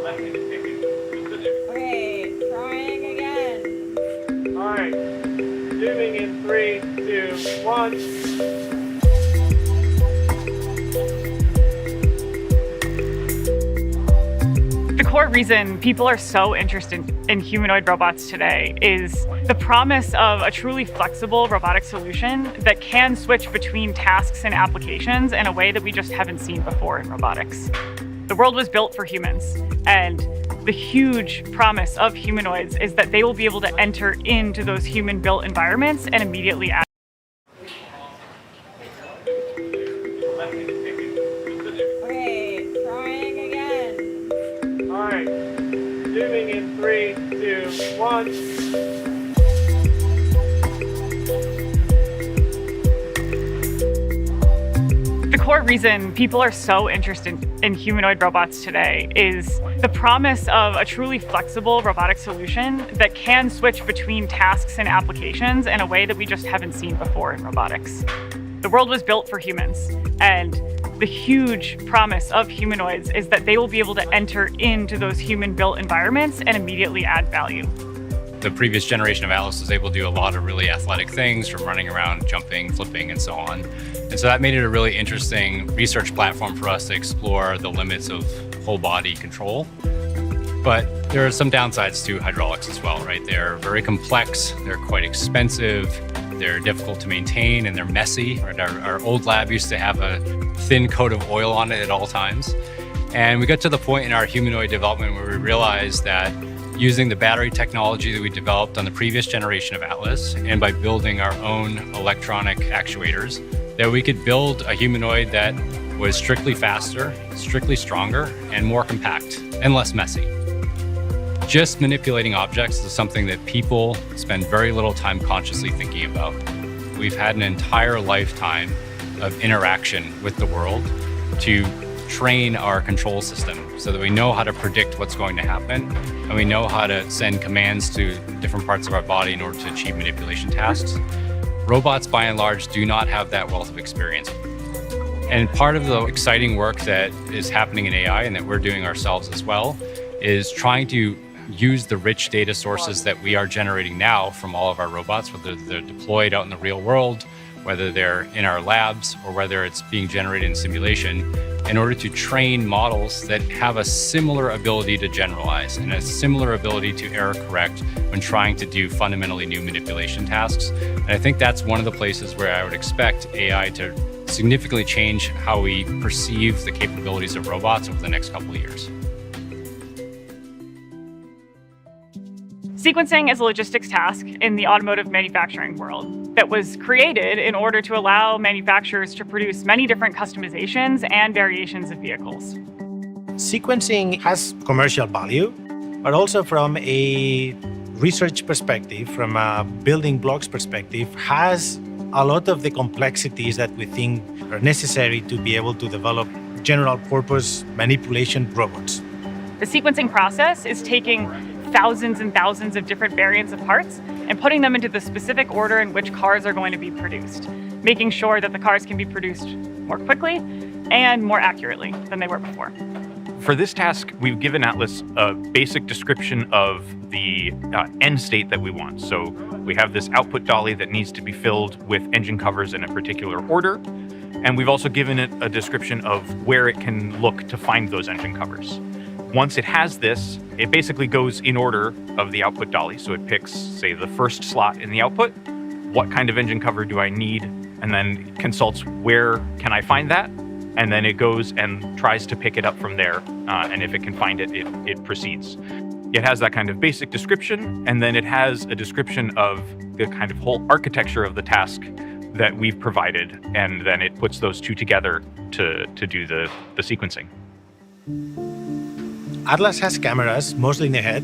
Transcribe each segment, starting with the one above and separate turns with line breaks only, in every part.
Okay, trying again.
All right, zooming in 3, 2, 1.
The core reason people are so interested in humanoid robots today is the promise of a truly flexible robotic solution that can switch between tasks and applications in a way that we just haven't seen before in robotics. The world was built for humans, and the huge promise of humanoids is that they will be able to enter into those human-built environments and immediately add.
Okay, trying again.
All right, zooming in 3, 2, 1.
The core reason people are so interested in humanoid robots today is the promise of a truly flexible robotic solution that can switch between tasks and applications in a way that we just haven't seen before in robotics. The world was built for humans, and the huge promise of humanoids is that they will be able to enter into those human-built environments and immediately add value.
The previous generation of Atlas was able to do a lot of really athletic things, from running around, jumping, flipping, and so on. And so that made it a really interesting research platform for us to explore the limits of whole body control. But there are some downsides to hydraulics as well, right? They're very complex, they're quite expensive, they're difficult to maintain, and they're messy. Right? Our old lab used to have a thin coat of oil on it at all times. And we got to the point in our humanoid development where we realized that using the battery technology that we developed on the previous generation of Atlas, and by building our own electronic actuators, that we could build a humanoid that was strictly faster, strictly stronger, and more compact, and less messy. Just manipulating objects is something that people spend very little time consciously thinking about. We've had an entire lifetime of interaction with the world to train our control system so that we know how to predict what's going to happen, and we know how to send commands to different parts of our body in order to achieve manipulation tasks. Robots, by and large, do not have that wealth of experience. And part of the exciting work that is happening in AI, and that we're doing ourselves as well, is trying to use the rich data sources that we are generating now from all of our robots, whether they're deployed out in the real world, whether they're in our labs, or whether it's being generated in simulation, in order to train models that have a similar ability to generalize and a similar ability to error correct when trying to do fundamentally new manipulation tasks. And I think that's one of the places where I would expect AI to significantly change how we perceive the capabilities of robots over the next couple of years.
Sequencing is a logistics task in the automotive manufacturing world that was created in order to allow manufacturers to produce many different customizations and variations of vehicles.
Sequencing has commercial value, but also from a research perspective, from a building blocks perspective, has a lot of the complexities that we think are necessary to be able to develop general purpose manipulation robots.
The sequencing process is taking thousands and thousands of different variants of parts and putting them into the specific order in which cars are going to be produced, making sure that the cars can be produced more quickly and more accurately than they were before.
For this task, we've given Atlas a basic description of the end state that we want. So we have this output dolly that needs to be filled with engine covers in a particular order. And we've also given it a description of where it can look to find those engine covers. Once it has this, it basically goes in order of the output dolly. So it picks, say, the first slot in the output. What kind of engine cover do I need? And then consults where can I find that? And then it goes and tries to pick it up from there. And if it can find it, it proceeds. It has that kind of basic description, and then it has a description of the kind of whole architecture of the task that we've provided, and then it puts those two together to do the sequencing.
Atlas has cameras, mostly in the head,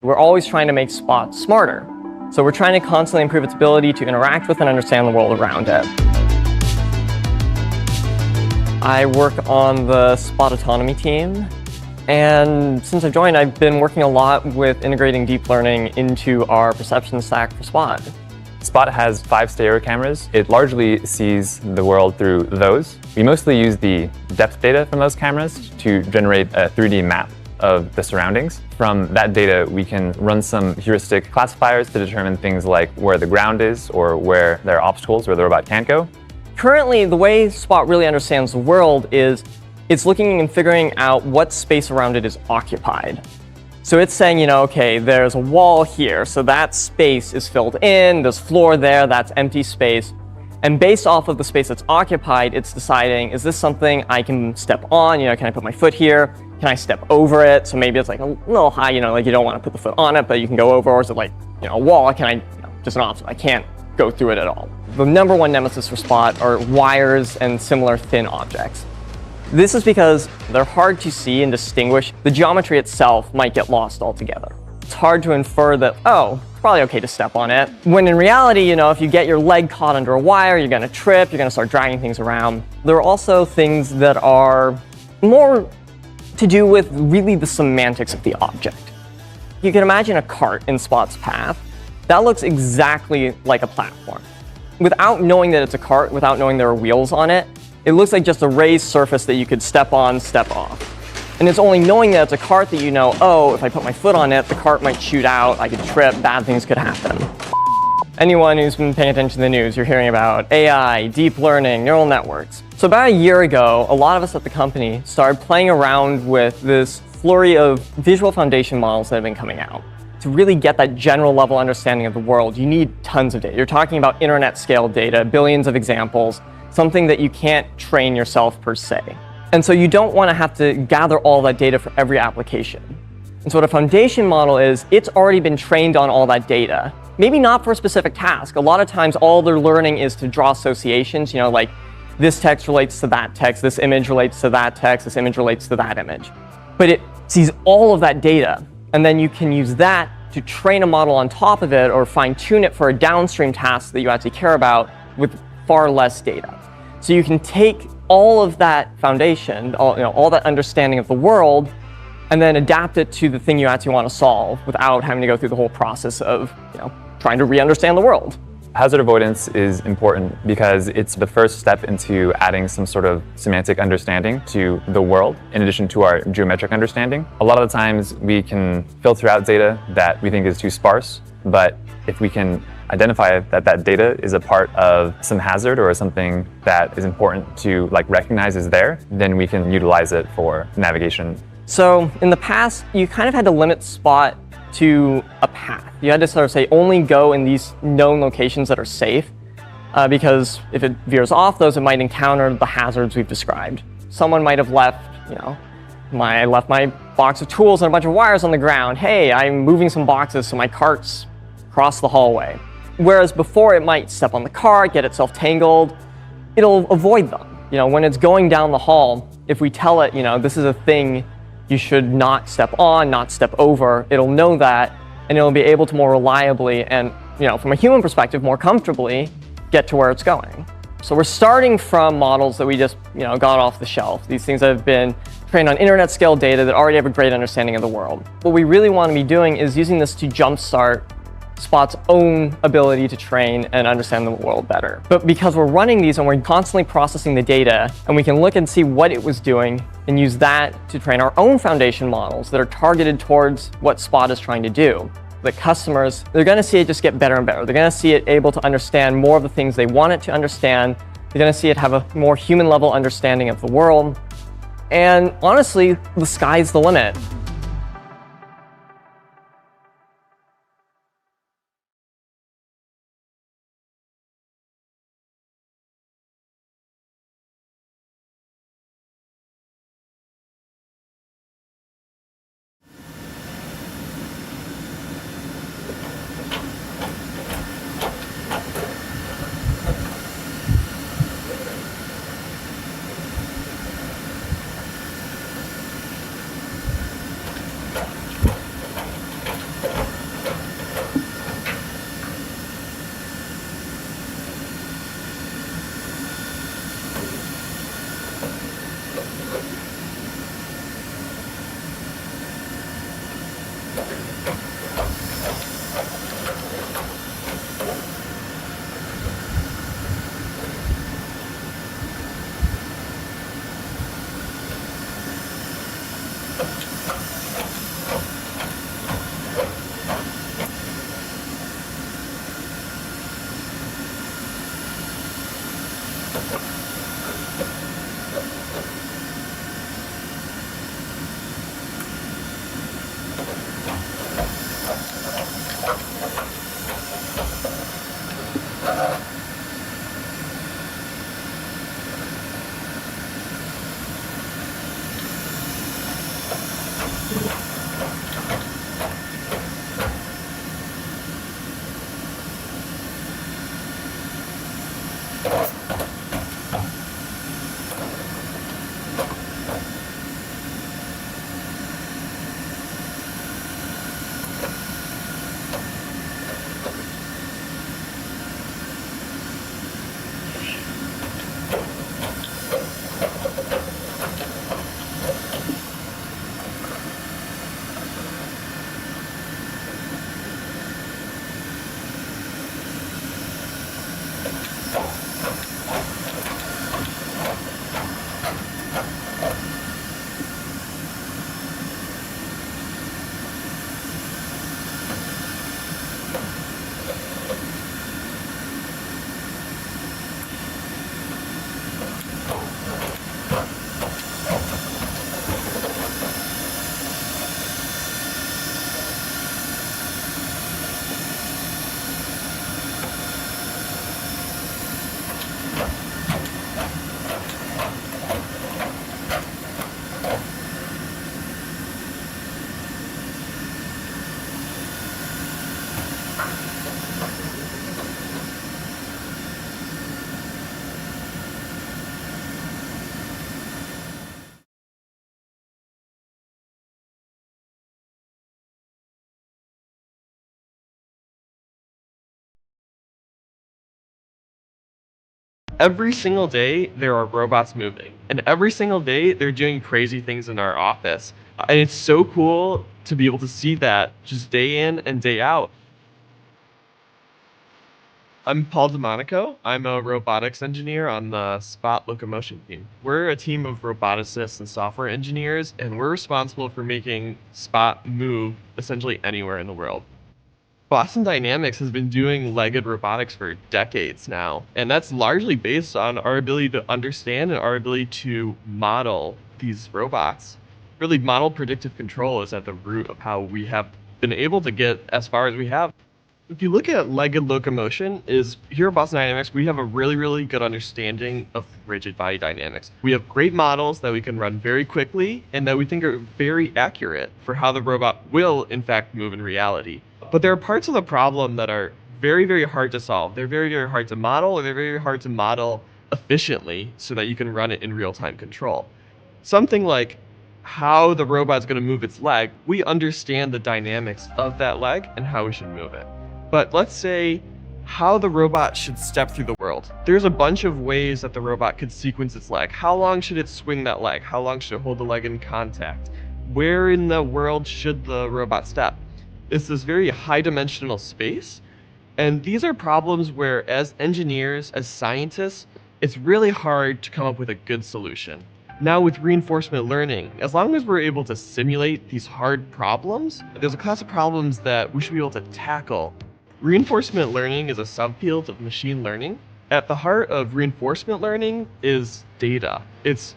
We're always trying to make Spot smarter. So we're trying to constantly improve its ability to interact with and understand the world around it. I work on the Spot autonomy team. And since I've joined, I've been working a lot with integrating deep learning into our perception stack for Spot.
Spot has 5 stereo cameras. It largely sees the world through those. We mostly use the depth data from those cameras to generate a 3D map of the surroundings. From that data, we can run some heuristic classifiers to determine things like where the ground is or where there are obstacles where the robot can't go.
Currently, the way Spot really understands the world is it's looking and figuring out what space around it is occupied. So it's saying, okay, there's a wall here, so that space is filled in, there's floor there, that's empty space. And based off of the space that's occupied, it's deciding, is this something I can step on? Can I put my foot here? Can I step over it? So maybe it's like a little high, like you don't want to put the foot on it, but you can go over. Or is it like, a wall? Can I, just an obstacle? I can't go through it at all. The number one nemesis for Spot are wires and similar thin objects. This is because they're hard to see and distinguish. The geometry itself might get lost altogether. It's hard to infer that, oh, it's probably okay to step on it. When in reality, if you get your leg caught under a wire, you're gonna trip, you're gonna start dragging things around. There are also things that are more to do with really the semantics of the object. You can imagine a cart in Spot's path. That looks exactly like a platform. Without knowing that it's a cart, without knowing there are wheels on it, it looks like just a raised surface that you could step on, step off. And it's only knowing that it's a cart that oh, if I put my foot on it, the cart might shoot out, I could trip, bad things could happen. Anyone who's been paying attention to the news, you're hearing about AI, deep learning, neural networks. So about a year ago, a lot of us at the company started playing around with this flurry of visual foundation models that have been coming out. To really get that general level understanding of the world, you need tons of data. You're talking about internet scale data, billions of examples, something that you can't train yourself per se. And so you don't want to have to gather all that data for every application. And so what a foundation model is, it's already been trained on all that data. Maybe not for a specific task. A lot of times all they're learning is to draw associations, like this text relates to that text, this image relates to that text, this image relates to that image. But it sees all of that data, and then you can use that to train a model on top of it or fine-tune it for a downstream task that you actually care about with far less data. So you can take all of that foundation, all that understanding of the world, and then adapt it to the thing you actually want to solve without having to go through the whole process of, trying to re-understand the world.
Hazard avoidance is important because it's the first step into adding some sort of semantic understanding to the world in addition to our geometric understanding. A lot of the times we can filter out data that we think is too sparse, but if we can identify that data is a part of some hazard or something that is important to recognize is there, then we can utilize it for navigation.
So in the past, you kind of had to limit Spot to a path. You had to sort of say only go in these known locations that are safe, because if it veers off those, it might encounter the hazards we've described. Someone might have left, I left my box of tools and a bunch of wires on the ground. Hey, I'm moving some boxes so my cart's across the hallway. Whereas before it might step on the cart, get itself tangled, it'll avoid them. When it's going down the hall, if we tell it, this is a thing you should not step on, not step over, it'll know that, and it'll be able to more reliably and, from a human perspective, more comfortably get to where it's going. So we're starting from models that we just, got off the shelf. These things that have been trained on internet scale data that already have a great understanding of the world. What we really want to be doing is using this to jumpstart Spot's own ability to train and understand the world better. But because we're running these and we're constantly processing the data, and we can look and see what it was doing and use that to train our own foundation models that are targeted towards what Spot is trying to do. The customers, they're going to see it just get better and better. They're going to see it able to understand more of the things they want it to understand. They're going to see it have a more human level understanding of the world. And honestly, the sky's the limit.
Every single day, there are robots moving. And every single day, they're doing crazy things in our office. And it's so cool to be able to see that just day in and day out. I'm Paul DeMonico. I'm a robotics engineer on the Spot locomotion team. We're a team of roboticists and software engineers, and we're responsible for making Spot move essentially anywhere in the world. Boston Dynamics has been doing legged robotics for decades now, and that's largely based on our ability to understand and our ability to model these robots. Really, model predictive control is at the root of how we have been able to get as far as we have. If you look at legged locomotion, here at Boston Dynamics, we have a really good understanding of rigid body dynamics. We have great models that we can run very quickly and that we think are very accurate for how the robot will, in fact, move in reality. But there are parts of the problem that are very hard to solve. They're very hard to model, or they're very hard to model efficiently so that you can run it in real-time control. Something like how the robot's going to move its leg, we understand the dynamics of that leg and how we should move it. But let's say how the robot should step through the world. There's a bunch of ways that the robot could sequence its leg. How long should it swing that leg? How long should it hold the leg in contact? Where in the world should the robot step? It's this very high-dimensional space, and these are problems where, as engineers, as scientists, it's really hard to come up with a good solution. Now with reinforcement learning, as long as we're able to simulate these hard problems, there's a class of problems that we should be able to tackle. Reinforcement learning is a subfield of machine learning. At the heart of reinforcement learning is data. It's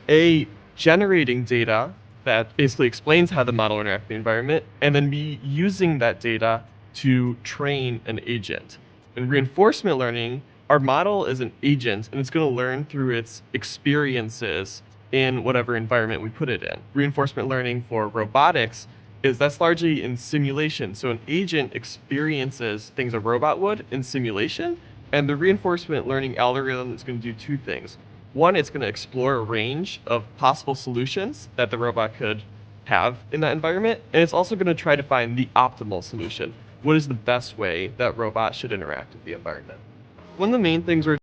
generating data that basically explains how the model interacts with the environment, and then be using that data to train an agent. In reinforcement learning, our model is an agent, and it's going to learn through its experiences in whatever environment we put it in. Reinforcement learning for robotics that's largely in simulation. So an agent experiences things a robot would in simulation, and the reinforcement learning algorithm is going to do two things. One, it's going to explore a range of possible solutions that the robot could have in that environment, and it's also going to try to find the optimal solution. What is the best way that robot should interact with the environment? One of the main things we're